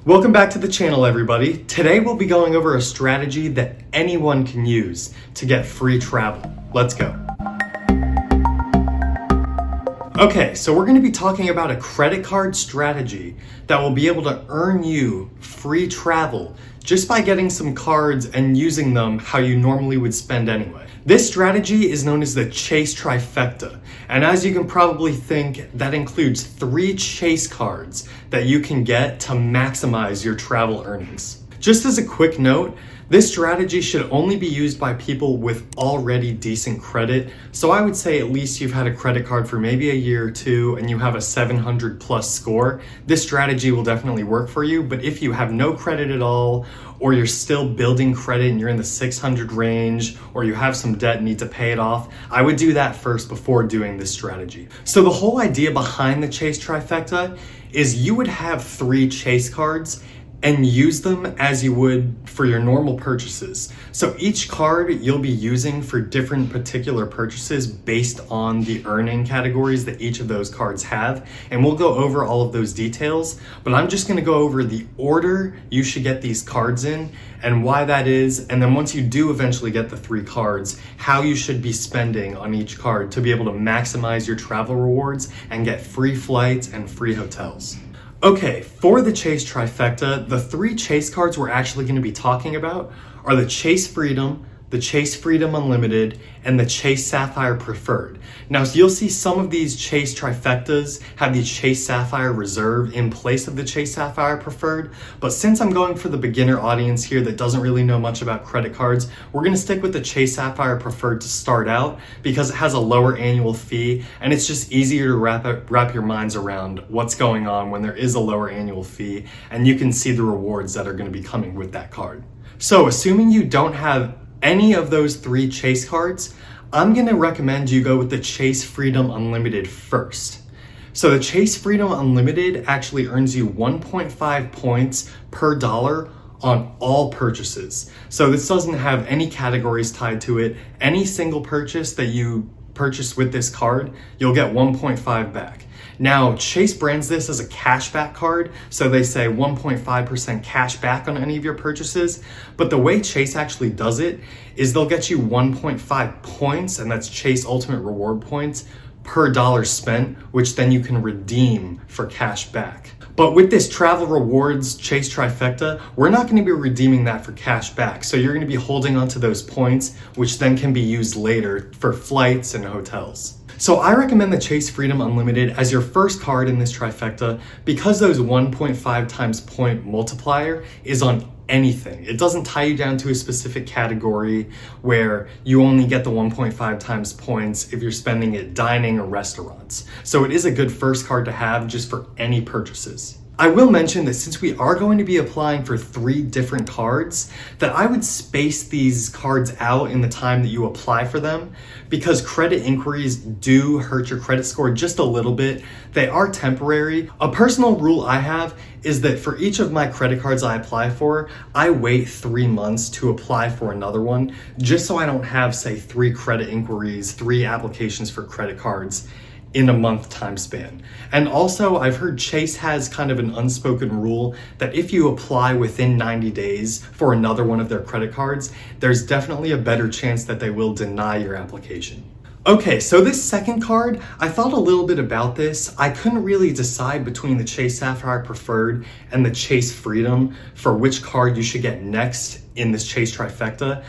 Welcome back to the channel, everybody. Today we'll be going over a strategy that anyone can use to get free travel. Let's go. Okay, so we're going to be talking about a credit card strategy that will be able to earn you free travel just by getting some cards and using them how you normally would spend anyway. This strategy is known as the Chase Trifecta, and as you can probably think, that includes 3 Chase cards that you can get to maximize your travel earnings. Just as a quick note, this strategy should only be used by people with already decent credit. So I would say at least you've had a credit card for maybe a year or two and you have a 700 plus score. This strategy will definitely work for you. But if you have no credit at all, or you're still building credit and you're in the 600 range, or you have some debt and need to pay it off, I would do that first before doing this strategy. So the whole idea behind the Chase Trifecta is you would have 3 Chase cards and use them as you would for your normal purchases. So each card you'll be using for different particular purchases based on the earning categories that each of those cards have. And we'll go over all of those details, but I'm just gonna go over the order you should get these cards in and why that is. And then once you do eventually get the 3 cards, how you should be spending on each card to be able to maximize your travel rewards and get free flights and free hotels. Okay, for the Chase Trifecta, the 3 Chase cards we're actually going to be talking about are the Chase Freedom, the Chase Freedom Unlimited, and the Chase Sapphire Preferred. Now, so you'll see some of these Chase Trifectas have the Chase Sapphire Reserve in place of the Chase Sapphire Preferred, but since I'm going for the beginner audience here that doesn't really know much about credit cards, we're going to stick with the Chase Sapphire Preferred to start out because it has a lower annual fee and it's just easier to wrap your minds around what's going on when there is a lower annual fee and you can see the rewards that are going to be coming with that card. So assuming you don't have any of those 3 Chase cards, I'm going to recommend you go with the Chase Freedom Unlimited first. So the Chase Freedom Unlimited actually earns you 1.5 points per dollar on all purchases. So this doesn't have any categories tied to it. Any single purchase that you purchase with this card, you'll get 1.5 back. Now, Chase brands this as a cashback card, so they say 1.5% cash back on any of your purchases, but the way Chase actually does it is they'll get you 1.5 points, and that's Chase Ultimate Reward points, per dollar spent, which then you can redeem for cash back. But with this travel rewards Chase Trifecta, we're not going to be redeeming that for cash back, so you're going to be holding onto those points, which then can be used later for flights and hotels. So I recommend the Chase Freedom Unlimited as your first card in this trifecta because those 1.5 times point multiplier is on anything. It doesn't tie you down to a specific category where you only get the 1.5 times points if you're spending at dining or restaurants. So it is a good first card to have just for any purchases. I will mention that since we are going to be applying for 3 different cards, that I would space these cards out in the time that you apply for them because credit inquiries do hurt your credit score just a little bit. They are temporary. A personal rule I have is that for each of my credit cards I apply for, I wait 3 months to apply for another one just so I don't have, say, 3 credit inquiries, 3 applications for credit cards in a month time span. And also I've heard Chase has kind of an unspoken rule that if you apply within 90 days for another one of their credit cards, there's definitely a better chance that they will deny your application. Okay, so this second card, I thought a little bit about this. I couldn't really decide between the Chase Sapphire Preferred and the Chase Freedom for which card you should get next in this Chase Trifecta.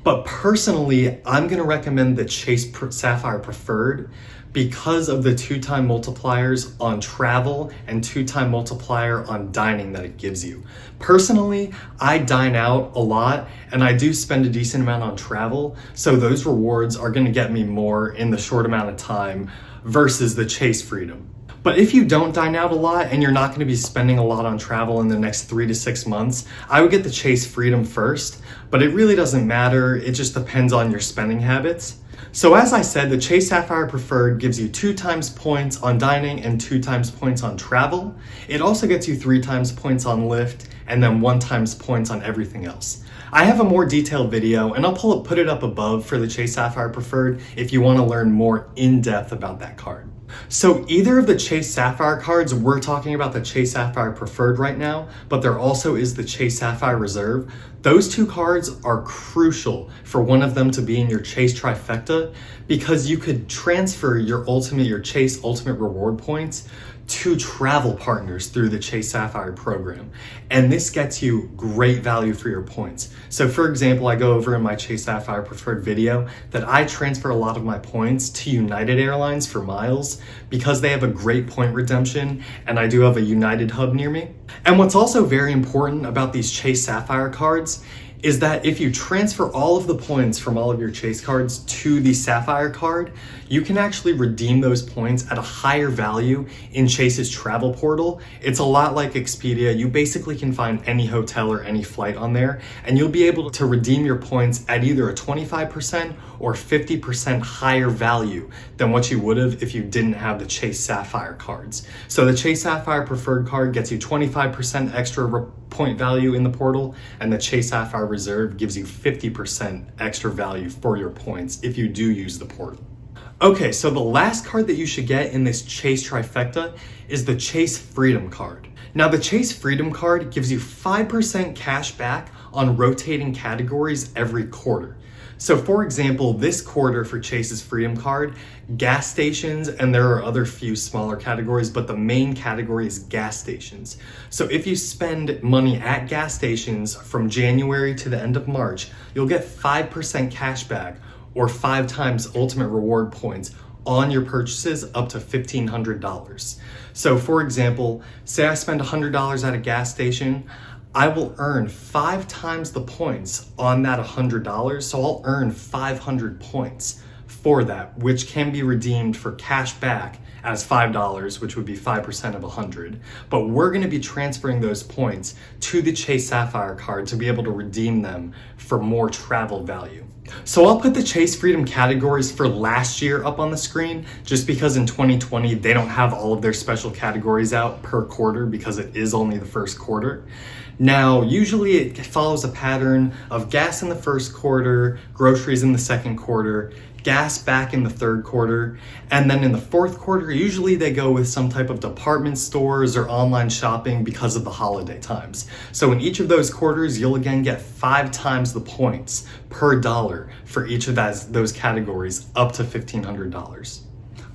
But personally, I'm gonna recommend the Chase Sapphire Preferred because of the 2-time multipliers on travel and 2-time multiplier on dining that it gives you. Personally, I dine out a lot and I do spend a decent amount on travel, so those rewards are gonna get me more in the short amount of time versus the Chase Freedom. But if you don't dine out a lot and you're not going to be spending a lot on travel in the next 3 to 6 months, I would get the Chase Freedom first, but it really doesn't matter. It just depends on your spending habits. So as I said, the Chase Sapphire Preferred gives you 2 times points on dining and 2 times points on travel. It also gets you 3 times points on Lyft and then 1 times points on everything else. I have a more detailed video and I'll put it up above for the Chase Sapphire Preferred if you want to learn more in depth about that card. So either of the Chase Sapphire cards, we're talking about the Chase Sapphire Preferred right now, but there also is the Chase Sapphire Reserve. Those two cards are crucial for one of them to be in your Chase Trifecta because you could transfer your Chase Ultimate Reward points to travel partners through the Chase Sapphire program. And this gets you great value for your points. So for example, I go over in my Chase Sapphire Preferred video that I transfer a lot of my points to United Airlines for miles because they have a great point redemption and I do have a United hub near me. And what's also very important about these Chase Sapphire cards is that if you transfer all of the points from all of your Chase cards to the Sapphire card, you can actually redeem those points at a higher value in Chase's travel portal. It's a lot like Expedia. You basically can find any hotel or any flight on there, and you'll be able to redeem your points at either a 25% or 50% higher value than what you would have if you didn't have the Chase Sapphire cards. So the Chase Sapphire Preferred card gets you 25% extra point value in the portal, and the Chase Sapphire Reserve gives you 50% extra value for your points if you do use the portal. Okay, so the last card that you should get in this Chase Trifecta is the Chase Freedom card. Now the Chase Freedom card gives you 5% cash back on rotating categories every quarter. So for example, this quarter for Chase's Freedom card, gas stations, and there are other few smaller categories, but the main category is gas stations. So if you spend money at gas stations from January to the end of March, you'll get 5% cash back or 5 times ultimate reward points on your purchases up to $1,500. So for example, say I spend $100 at a gas station, I will earn 5 times the points on that $100, so I'll earn 500 points for that, which can be redeemed for cash back as $5, which would be 5% of 100. But we're gonna be transferring those points to the Chase Sapphire card to be able to redeem them for more travel value. So I'll put the Chase Freedom categories for last year up on the screen, just because in 2020, they don't have all of their special categories out per quarter because it is only the first quarter. Now, usually it follows a pattern of gas in the first quarter, groceries in the second quarter, gas back in the third quarter, and then in the fourth quarter, usually they go with some type of department stores or online shopping because of the holiday times. So in each of those quarters, you'll again get 5 times the points per dollar for each of those categories up to $1,500.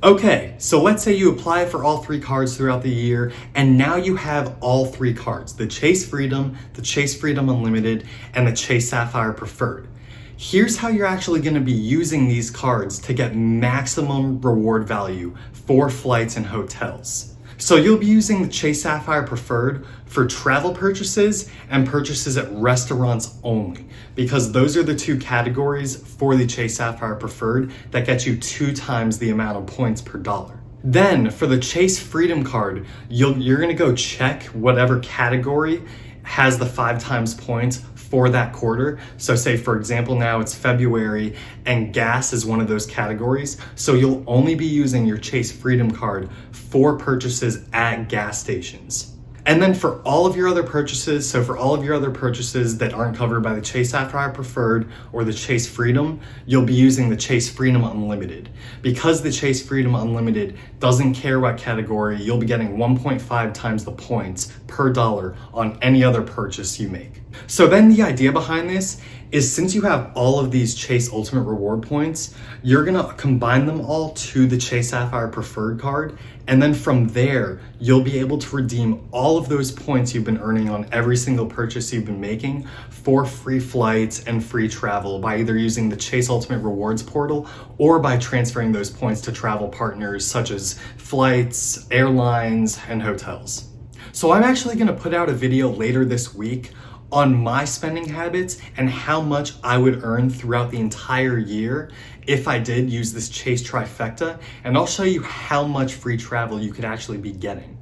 Okay, so let's say you apply for all 3 cards throughout the year, and now you have all 3 cards, the Chase Freedom, the Chase Freedom Unlimited, and the Chase Sapphire Preferred. Here's how you're actually gonna be using these cards to get maximum reward value for flights and hotels. So you'll be using the Chase Sapphire Preferred for travel purchases and purchases at restaurants only, because those are the 2 categories for the Chase Sapphire Preferred that get you 2 times the amount of points per dollar. Then for the Chase Freedom card, you're gonna go check whatever category has the 5 times points for that quarter. So say for example, now it's February and gas is one of those categories. So you'll only be using your Chase Freedom card for purchases at gas stations. And then for all of your other purchases, so for all of your other purchases that aren't covered by the Chase Sapphire Preferred or the Chase Freedom, you'll be using the Chase Freedom Unlimited. Because the Chase Freedom Unlimited doesn't care what category, you'll be getting 1.5 times the points per dollar on any other purchase you make. So then the idea behind this is, since you have all of these Chase Ultimate Reward points, you're gonna combine them all to the Chase Sapphire Preferred card, and then from there, you'll be able to redeem all of those points you've been earning on every single purchase you've been making for free flights and free travel by either using the Chase Ultimate Rewards portal or by transferring those points to travel partners such as flights, airlines, and hotels. So I'm actually gonna put out a video later this week on my spending habits and how much I would earn throughout the entire year if I did use this Chase Trifecta, and I'll show you how much free travel you could actually be getting.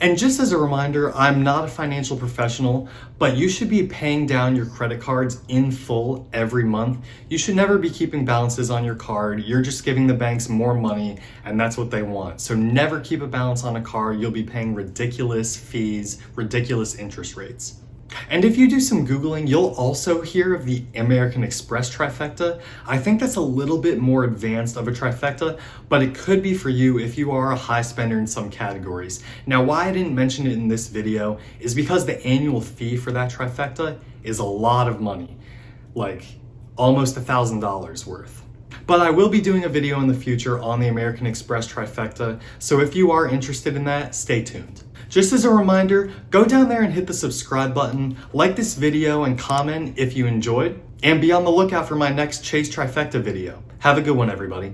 And just as a reminder, I'm not a financial professional, but you should be paying down your credit cards in full every month. You should never be keeping balances on your card. You're just giving the banks more money, and that's what they want. So never keep a balance on a card. You'll be paying ridiculous fees, ridiculous interest rates. And if you do some Googling, you'll also hear of the American Express Trifecta. I think that's a little bit more advanced of a trifecta, but it could be for you if you are a high spender in some categories. Now, why I didn't mention it in this video is because the annual fee for that trifecta is a lot of money, like almost $1,000 worth. But I will be doing a video in the future on the American Express Trifecta, so if you are interested in that, stay tuned. Just as a reminder, go down there and hit the subscribe button, like this video and comment if you enjoyed, and be on the lookout for my next Chase Trifecta video. Have a good one, everybody.